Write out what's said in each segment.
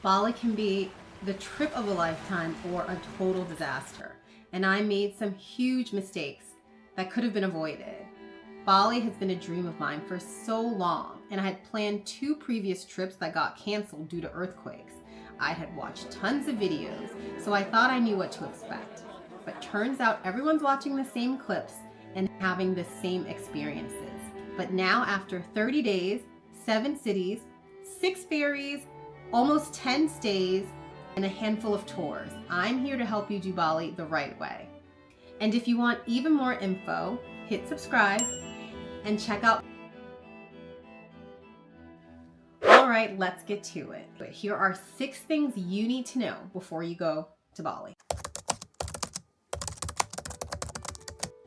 Bali can be the trip of a lifetime or a total disaster, and I made some huge mistakes that could have been avoided. Bali has been a dream of mine for so long, and I had planned 2 previous trips that got canceled due to earthquakes. I had watched tons of videos, so I thought I knew what to expect. But turns out everyone's watching the same clips and having the same experiences. But now, after 30 days, 7 cities, 6 ferries, almost 10 stays, and a handful of tours, I'm here to help you do Bali the right way. And if you want even more info, hit subscribe and check out. All right, let's get to it. But here are 6 things you need to know before you go to Bali.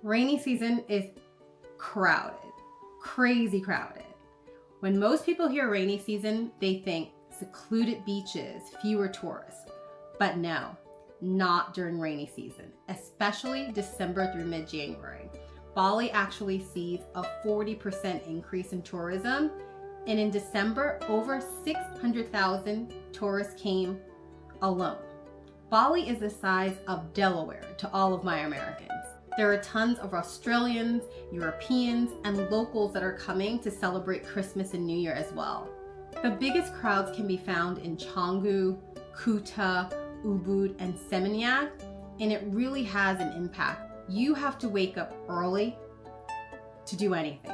Rainy season is crowded, crazy crowded. When most people hear rainy season, they think secluded beaches, fewer tourists. But no, not during rainy season, especially December through mid-January. Bali actually sees a 40% increase in tourism, and in December, over 600,000 tourists came alone. Bali is the size of Delaware to all of my Americans. There are tons of Australians, Europeans, and locals that are coming to celebrate Christmas and New Year as well. The biggest crowds can be found in Canggu, Kuta, Ubud, and Seminyak, and it really has an impact. You have to wake up early to do anything.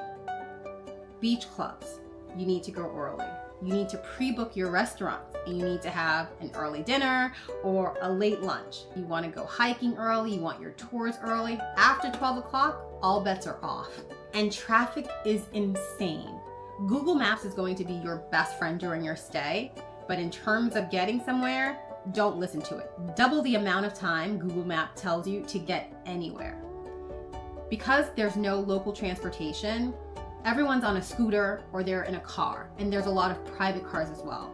Beach clubs, you need to go early. You need to pre-book your restaurants, and you need to have an early dinner or a late lunch. You want to go hiking early, you want your tours early. After 12 o'clock, all bets are off. And traffic is insane. Google Maps is going to be your best friend during your stay, but in terms of getting somewhere, don't listen to it. Double the amount of time Google Maps tells you to get anywhere. Because there's no local transportation, everyone's on a scooter or they're in a car, and there's a lot of private cars as well.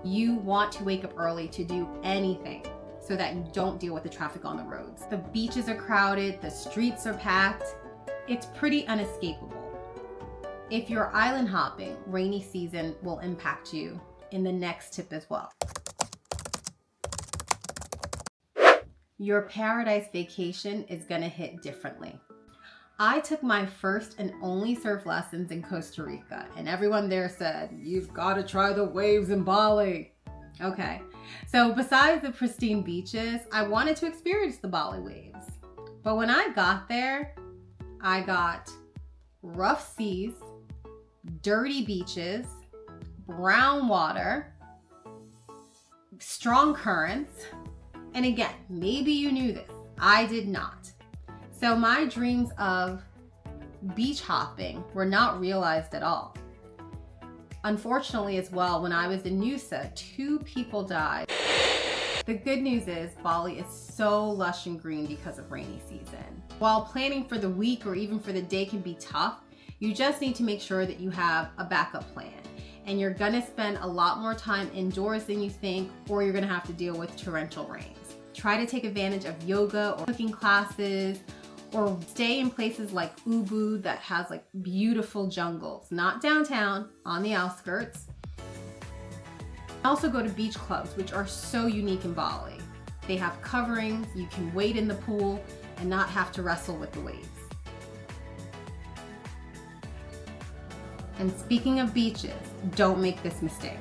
You want to wake up early to do anything so that you don't deal with the traffic on the roads. The beaches are crowded, the streets are packed. It's pretty unescapable. If you're island hopping, rainy season will impact you in the next tip as well. Your paradise vacation is gonna hit differently. I took my first and only surf lessons in Costa Rica, and everyone there said, "You've got to try the waves in Bali." Okay, so besides the pristine beaches, I wanted to experience the Bali waves. But when I got there, I got rough seas, dirty beaches, brown water, strong currents, and again, maybe you knew this, I did not. So my dreams of beach hopping were not realized at all. Unfortunately as well, when I was in Nusa, 2 people died. The good news is Bali is so lush and green because of rainy season. While planning for the week or even for the day can be tough, you just need to make sure that you have a backup plan. And you're gonna spend a lot more time indoors than you think, or you're gonna have to deal with torrential rains. Try to take advantage of yoga or cooking classes, or stay in places like Ubud that has like beautiful jungles, not downtown, on the outskirts. Also go to beach clubs, which are so unique in Bali. They have coverings, you can wade in the pool and not have to wrestle with the waves. And speaking of beaches, don't make this mistake.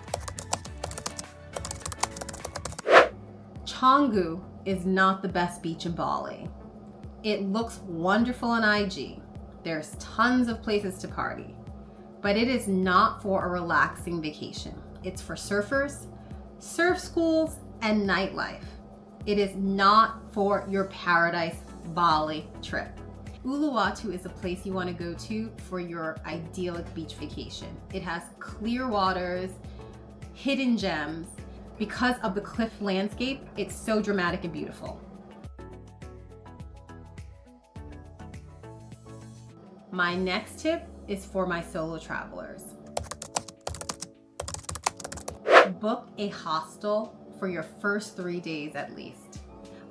Canggu is not the best beach in Bali. It looks wonderful on IG. There's tons of places to party, but it is not for a relaxing vacation. It's for surfers, surf schools, and nightlife. It is not for your paradise Bali trip. Uluwatu is a place you want to go to for your idyllic beach vacation. It has clear waters, hidden gems. Because of the cliff landscape, it's so dramatic and beautiful. My next tip is for my solo travelers. Book a hostel for your first 3 days at least.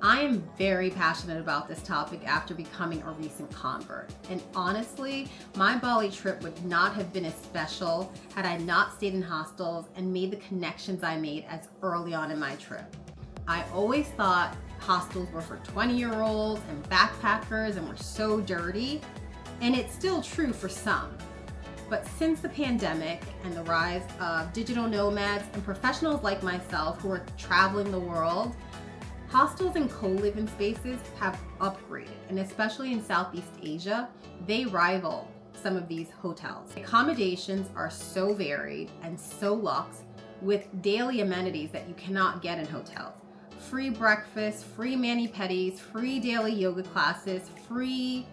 I am very passionate about this topic after becoming a recent convert. And honestly, my Bali trip would not have been as special had I not stayed in hostels and made the connections I made as early on in my trip. I always thought hostels were for 20-year-olds and backpackers and were so dirty, and it's still true for some. But since the pandemic and the rise of digital nomads and professionals like myself who are traveling the world, hostels and co-living spaces have upgraded, and especially in Southeast Asia, they rival some of these hotels. Accommodations are so varied and so luxe, with daily amenities that you cannot get in hotels. Free breakfast, free mani-pedis, free daily yoga classes, free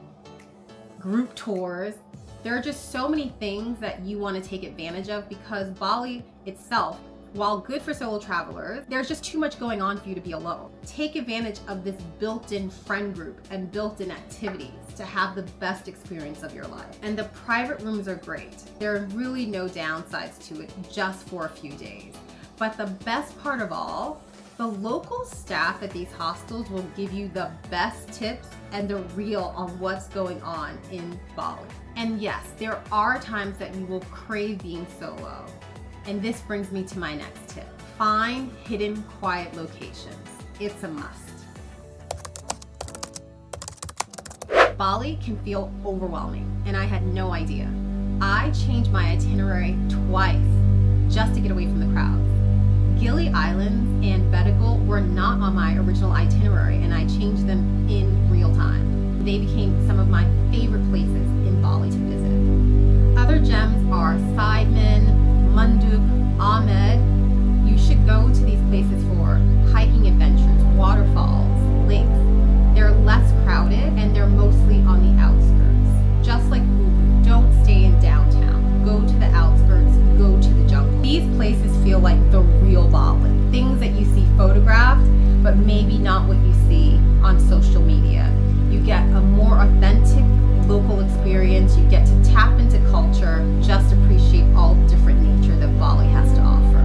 group tours. There are just so many things that you want to take advantage of because Bali itself, while good for solo travelers, there's just too much going on for you to be alone. Take advantage of this built-in friend group and built-in activities to have the best experience of your life. And the private rooms are great. There are really no downsides to it just for a few days. But the best part of all, the local staff at these hostels will give you the best tips and the real on what's going on in Bali. And yes, there are times that you will crave being solo. And this brings me to my next tip. Find hidden, quiet locations. It's a must. Bali can feel overwhelming, and I had no idea. I changed my itinerary twice just to get away from the crowds. Gili Islands and Bedigal were not on my original itinerary, and I changed them in real time. They became some of my favorite places in Bali to visit. Other gems are Sidemen, Munduk, Ahmed. You should go to these places for hiking adventures, waterfalls, lakes. They're less crowded and they're mostly on the outskirts. Just like Ubud, don't stay in downtown. Go to the outskirts, go to the jungle. These places feel like the real Bali. Things that you see photographed, but maybe not what you see on social media. You get a more authentic local experience. You get to tap into culture, just appreciate all the different nature that Bali has to offer.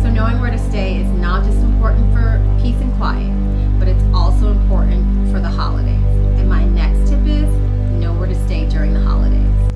So knowing where to stay is not just important for peace and quiet, but it's also important for the holidays. And my next tip is know where to stay during the holidays.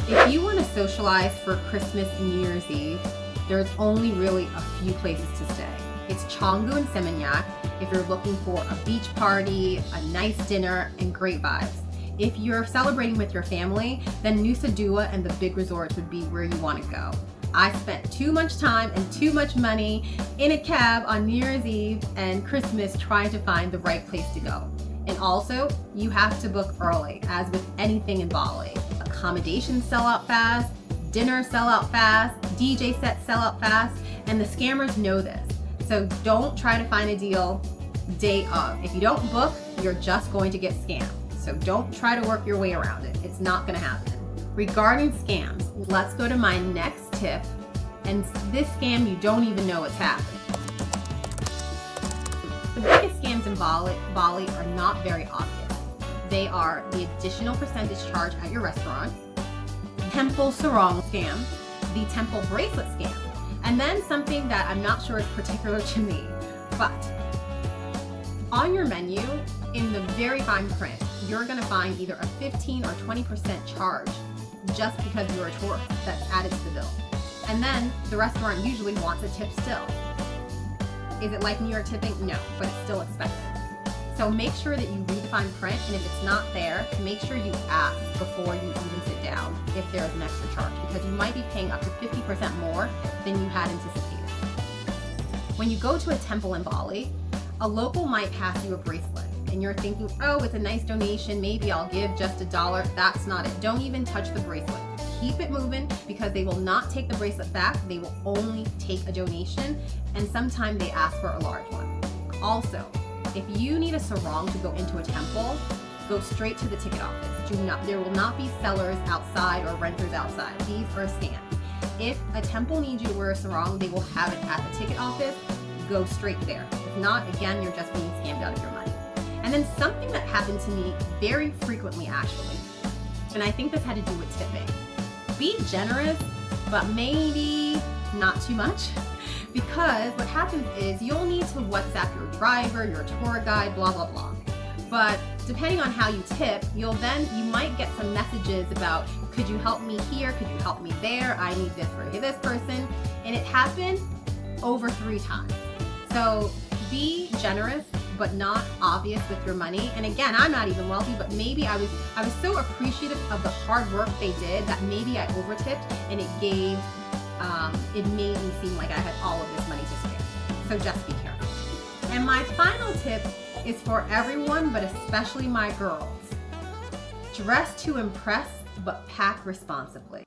If you want to socialize for Christmas and New Year's Eve, there's only really a few places to stay. It's Canggu and Seminyak if you're looking for a beach party, a nice dinner, and great vibes. If you're celebrating with your family, then Nusa Dua and the big resorts would be where you want to go. I spent too much time and too much money in a cab on New Year's Eve and Christmas trying to find the right place to go. And also, you have to book early, as with anything in Bali. Accommodations sell out fast, dinners sell out fast, DJ sets sell out fast, and the scammers know this. So don't try to find a deal day of. If you don't book, you're just going to get scammed. So don't try to work your way around it. It's not gonna happen. Regarding scams, let's go to my next tip. And this scam, you don't even know it's happening. The biggest scams in Bali are not very obvious. They are the additional percentage charge at your restaurant, temple sarong scam, the temple bracelet scam, and then something that I'm not sure is particular to me, but on your menu, in the very fine print, you're gonna find either a 15 or 20% charge just because you're a tourist that's added to the bill. And then the restaurant usually wants a tip still. Is it like New York tipping? No, but it's still expected. So make sure that you read the fine print, and if it's not there, make sure you ask before you even sit down if there's an extra charge, because you might be paying up to 50% more than you had anticipated. When you go to a temple in Bali, a local might pass you a bracelet, and you're thinking, oh, it's a nice donation, maybe I'll give just $1. That's not it. Don't even touch the bracelet. Keep it moving, because they will not take the bracelet back. They will only take a donation, and sometimes they ask for a large one. Also, if you need a sarong to go into a temple, go straight to the ticket office. There will not be sellers outside or renters outside. These are a scam. If a temple needs you to wear a sarong, they will have it at the ticket office. Go straight there. If not, again, you're just being scammed out of your money. And then something that happened to me very frequently, actually, and I think this had to do with tipping. Be generous, but maybe not too much. Because what happens is you'll need to WhatsApp your driver, your tour guide, blah, blah, blah. But depending on how you tip, you might get some messages about, could you help me here? Could you help me there? I need this for this person. And it happened over 3 times. So be generous, but not obvious with your money. And again, I'm not even wealthy, but maybe I was so appreciative of the hard work they did that maybe I over-tipped, and it made me seem like I had all of this money to spare. So just be careful. And my final tip is for everyone, but especially my girls. Dress to impress, but pack responsibly.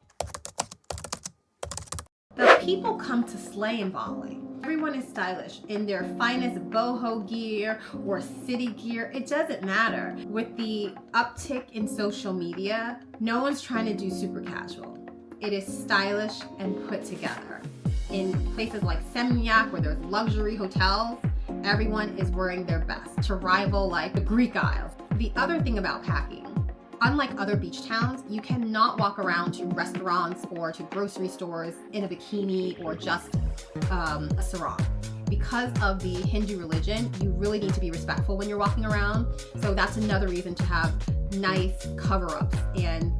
The people come to slay in Bali. Everyone is stylish in their finest boho gear or city gear. It doesn't matter. With the uptick in social media, no one's trying to do super casual. It is stylish and put together. In places like Seminyak, where there's luxury hotels, everyone is wearing their best to rival like the Greek Isles. The other thing about packing, unlike other beach towns, you cannot walk around to restaurants or to grocery stores in a bikini or just a sarong. Because of the Hindu religion, you really need to be respectful when you're walking around. So that's another reason to have nice cover-ups and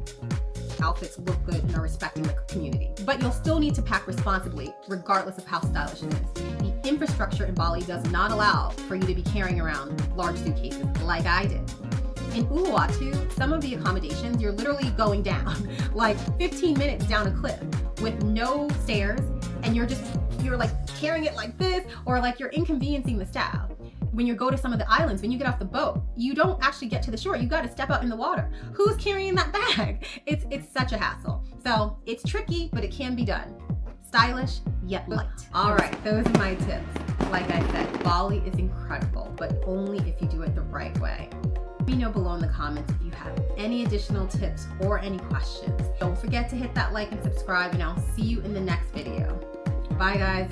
outfits look good and are respecting the community. But you'll still need to pack responsibly, regardless of how stylish it is. The infrastructure in Bali does not allow for you to be carrying around large suitcases like I did. In Uluwatu, some of the accommodations, you're literally going down like 15 minutes down a cliff with no stairs, and you're like carrying it like this, or like you're inconveniencing the staff. When you go to some of the islands, when you get off the boat, you don't actually get to the shore. You got to step out in the water. Who's carrying that bag? It's such a hassle. So it's tricky, but it can be done. Stylish, yet light. All right, those are my tips. Like I said, Bali is incredible, but only if you do it the right way. Let me know below in the comments if you have any additional tips or any questions. Don't forget to hit that like and subscribe, and I'll see you in the next video. Bye, guys.